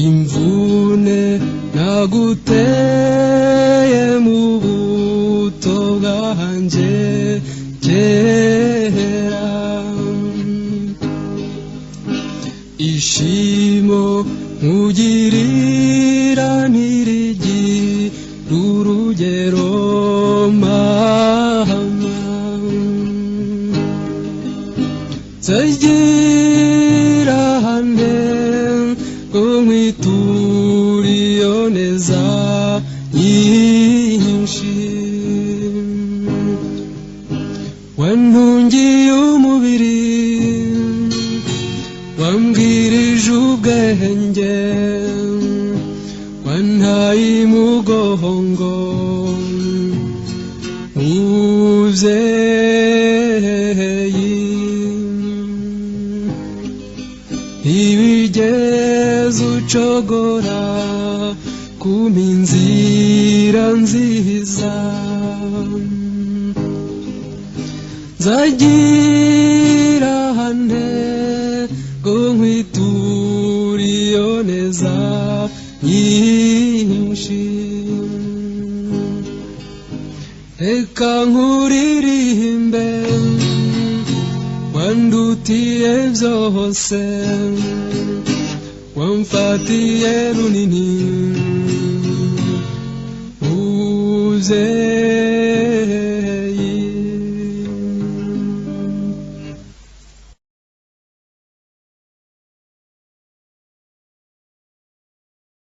imvune naguteye mu buto bwanjye kera, ishimo nkugirira ntirigire urugero mama, nzagira hane ngo nkwiture iyo neza nyinshi, wantungiye umubiri wambwirije ubwenge, wantaye imugongo muvyeyi, ntibigeze ucogora kumpa inzira nziza, nzagira hane ngo nkwiture iyo neza nyinshi, reka nkuririmbe wandutiye byose, wamfatiye runini muvyeyi.